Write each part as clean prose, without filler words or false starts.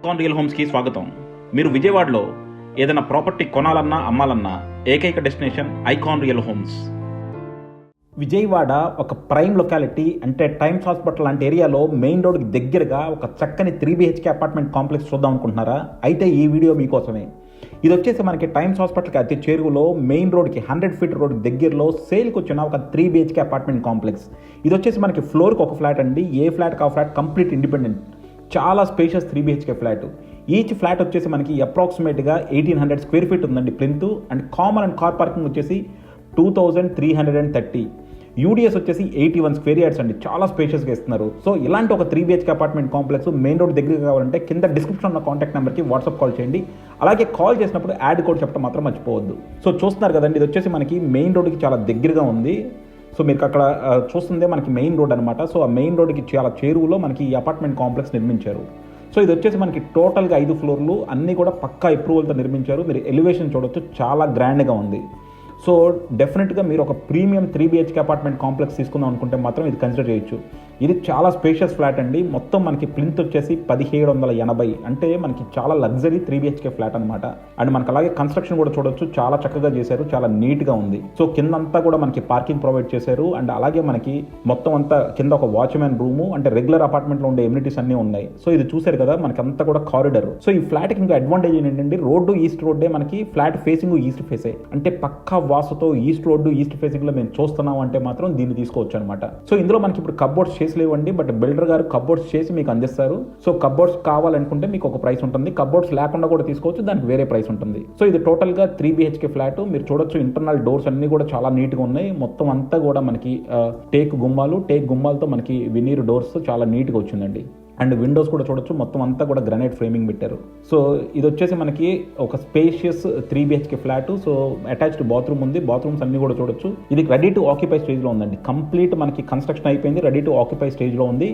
Icon real హోమ్స్కి స్వాగతం. మీరు విజయవాడలో ఏదైనా ప్రాపర్టీ కొనాలన్నా అమ్మాలన్నా ఏకైక destination icon real homes. Vijayawada ఒక ప్రైమ్ లొకాలిటీ అంటే టైమ్స్ హాస్పిటల్ లాంటి ఏరియాలో మెయిన్ రోడ్కి దగ్గరగా ఒక చక్కని 3BHK అపార్ట్మెంట్ కాంప్లెక్స్ చూద్దాం అనుకుంటున్నారా? అయితే ఈ వీడియో మీకోసమే. ఇది వచ్చేసి మనకి టైమ్స్ హాస్పిటల్కి అతి చేరువలో మెయిన్ రోడ్కి 100 ఫీట్ రోడ్ దగ్గరలో సేల్కి వచ్చిన ఒక 3BHK అపార్ట్మెంట్ కాంప్లెక్స్. ఇది వచ్చేసి మనకి ఫ్లోర్కి ఒక ఫ్లాట్ అండి. ఏ ఫ్లాట్కి ఆ ఫ్లాట్ కంప్లీట్ ఇండిపెండెంట్, చాలా spacious 3BHK flat. Each flat వచ్చేసి మనకి అప్రాక్సిమేట్గా 1800 స్క్వేర్ ఫీట్ ఉందండి plinth. And common and car parking వచ్చేసి 2330. యూడిఎస్ వచ్చేసి 81 స్క్వేర్ యార్డ్స్ అండి. చాలా స్పేషియస్గా ఇస్తున్నారు. సో ఇలాంటి ఒక 3BHK apartment complex main road దగ్గర కావాలంటే కింద డిస్క్రిప్షన్ ఉన్న కాంటాక్ట్ నెంబర్కి వాట్సాప్ కాల్ చేయండి. అలాగే కాల్ చేసినప్పుడు యాడ్ కోడ్ చెప్పడం మాత్రం మర్చిపోవద్దు. సో చూస్తున్నారు కదండి, ఇది వచ్చేసి మనకి మెయిన్ రోడ్కి చాలా దగ్గరగా ఉంది. సో మీకు అక్కడ చూస్తుందే మనకి మెయిన్ రోడ్ అనమాట. సో ఆ మెయిన్ రోడ్కి చాలా చేరువలో మనకి ఈ అపార్ట్మెంట్ కాంప్లెక్స్ నిర్మించారు. సో ఇది వచ్చేసి మనకి టోటల్గా 5 ఫ్లోర్లు అన్నీ కూడా పక్కా అప్రూవల్తో నిర్మించారు. మీరు ఎలివేషన్ చూడొచ్చు, చాలా గ్రాండ్గా ఉంది. సో డెఫినెట్గా మీరు ఒక ప్రీమియం 3BHK అపార్ట్మెంట్ కాంప్లెక్స్ తీసుకుందాం అనుకుంటే మాత్రం ఇది కన్సిడర్ చేయొచ్చు. ఇది చాలా స్పేషియస్ ఫ్లాట్ అండి. మొత్తం మనకి ప్లింత్ వచ్చేసి 1780, అంటే మనకి చాలా లగ్జరీ 3BHK ఫ్లాట్ అనమాట. అండ్ మనకి అలాగే కన్స్ట్రక్షన్ కూడా చూడొచ్చు, చాలా చక్కగా చేశారు, చాలా నీట్గా ఉంది. సో కిందంతా కూడా మనకి పార్కింగ్ ప్రొవైడ్ చేశారు. అండ్ అలాగే మనకి మొత్తం అంతా కింద ఒక వాచ్మెన్ రూము, అంటే రెగ్యులర్ అపార్ట్మెంట్లో ఉండే ఎమ్యూనిటీస్ అన్నీ ఉన్నాయి. సో ఇది చూశారు కదా, మనకి అంతా కూడా కారిడర్. సో ఈ ఫ్లాట్కి ఇంకా అడ్వాంటేజ్ ఏంటంటే రోడ్డు ఈస్ట్ రోడ్డే, మనకి ఫ్లాట్ ఫేసింగ్ ఈస్ట్ ఫేసే, అంటే పక్కా వాసుతో ఈస్ట్ రోడ్డు ఈస్ట్ ఫేసింగ్ లో మేము చూస్తున్నాం అంటే మాత్రం దీన్ని తీసుకోవచ్చు అనమాట. సో ఇందులో మనకి ఇప్పుడు కబ్బోర్డ్స్ చేసి లేవండి, బట్ బిల్డర్ గారు కబ్బోర్డ్స్ చేసి మీకు అందిస్తారు. సో కబ్బోర్డ్స్ కావాలనుకుంటే మీకు ఒక ప్రైస్ ఉంటుంది, కబ్బోర్డ్స్ లేకుండా కూడా తీసుకోవచ్చు, దానికి వేరే ప్రైస్ ఉంటుంది. సో ఇది టోటల్ గా 3BHK ఫ్లాట్. మీరు చూడొచ్చు, ఇంటర్నల్ డోర్స్ అన్ని కూడా చాలా నీట్ గా ఉన్నాయి. మొత్తం అంతా కూడా మనకి టేక్ గుమ్మాలతో మనకి వినీర్ డోర్స్ చాలా నీట్ గా వచ్చిందండి. అండ్ విండోస్ కూడా చూడొచ్చు, మొత్తం అంతా కూడా గ్రానైట్ ఫ్రేమింగ్ పెట్టారు. సో ఇది వచ్చేసి మనకి ఒక spacious 3BHK flat. So attached bathroom ఉంది, బాత్రూమ్స్ అన్ని కూడా చూడొచ్చు. ఇది రెడీ టు ఆక్యుపై స్టేజ్లో ఉందండి. కంప్లీట్ మనకి కన్స్ట్రక్షన్ అయిపోయింది, రెడీ టు ఆక్యుపై స్టేజ్లో ఉంది.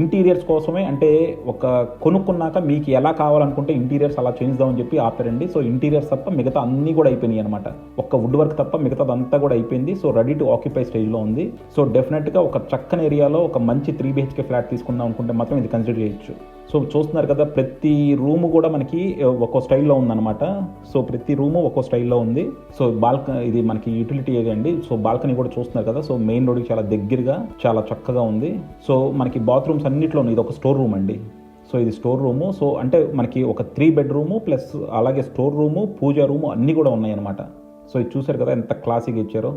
ఇంటీరియర్స్ కోసమే, అంటే ఒక కొనుక్కున్నాక మీకు ఎలా కావాలనుకుంటే ఇంటీరియర్స్ అలా చేంజ్దామని చెప్పి ఆపారండి. సో ఇంటీరియర్స్ తప్ప మిగతా అన్నీ కూడా అయిపోయినాయి అనమాట. ఒక్క వుడ్ వర్క్ తప్ప మిగతాదంతా కూడా అయిపోయింది. సో రెడీ టు ఆక్యుపై స్టేజ్లో ఉంది. సో డెఫినెట్గా ఒక చక్కని ఏరియాలో ఒక మంచి 3BHK ఫ్లాట్ తీసుకుందాం అనుకుంటే మాత్రం ఇది కన్సిడర్ చేయొచ్చు. సో చూస్తున్నారు కదా, ప్రతి రూము కూడా మనకి ఒక్కో స్టైల్లో ఉందన్నమాట. సో ప్రతి రూము ఒక్కో స్టైల్లో ఉంది. సో ఇది మనకి యూటిలిటీ ఏరియా అండి. సో బాల్కనీ కూడా చూస్తున్నారు కదా. సో మెయిన్ రోడ్కి చాలా దగ్గరగా చాలా చక్కగా ఉంది. సో మనకి బాత్రూమ్స్ అన్నింటిలో ఇది ఒక స్టోర్ రూమ్ అండి. సో ఇది స్టోర్ రూము. సో అంటే మనకి ఒక 3 బెడ్రూము ప్లస్ అలాగే స్టోర్ రూము, పూజా రూము అన్నీ కూడా ఉన్నాయి అనమాట. సో ఇది చూసారు కదా ఎంత క్లాసీగా ఇచ్చారో.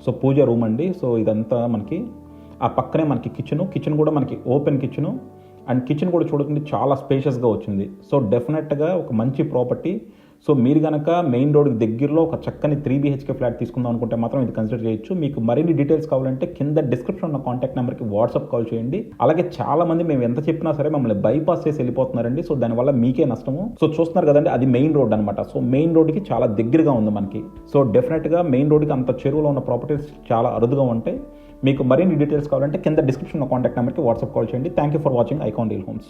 సో పూజా రూమ్ అండి. సో ఇదంతా మనకి ఆ పక్కనే మనకి కిచెన్ కూడా మనకి ఓపెన్ కిచెను. అండ్ కిచెన్ కూడా చూడకండి, చాలా స్పేషియస్గా వచ్చింది. సో డెఫినెట్గా ఒక మంచి ప్రాపర్టీ. సో మీరు కనుక మెయిన్ రోడ్కి దగ్గరలో ఒక చక్కని 3BHK ఫ్లాట్ తీసుకుందాం అనుకుంటే మాత్రం ఇది కన్సిడర్ చేయొచ్చు. మీకు మరిన్ని డీటెయిల్స్ కావాలంటే కింద డిస్క్రిప్షన్ ఉన్న కాంటాక్ట్ నెంబర్కి వాట్సాప్ కాల్ చేయండి. అలాగే చాలా మంది మేము ఎంత చెప్పినా సరే మమ్మల్ని బైపాస్ చేసి వెళ్ళిపోతున్నారండి. సో దానివల్ల మీకే నష్టము. సో చూస్తున్నారు కదండి, అది మెయిన్ రోడ్ అనమాట. సో మెయిన్ రోడ్కి చాలా దగ్గరగా ఉంది మనకి. సో డెఫినెట్గా మెయిన్ రోడ్కి అంత చెరువులో ఉన్న ప్రాపర్టీస్ చాలా అరుదుగా ఉంటాయి. మీకు మరిన్ని డీటెయిల్స్ కావాలంటే కింద డిస్క్రిప్షన్ ఉన్న కాంటాక్ట్ నెంబర్కి వాట్సాప్ కాల్ చేయండి. Thank you for watching icon real homes.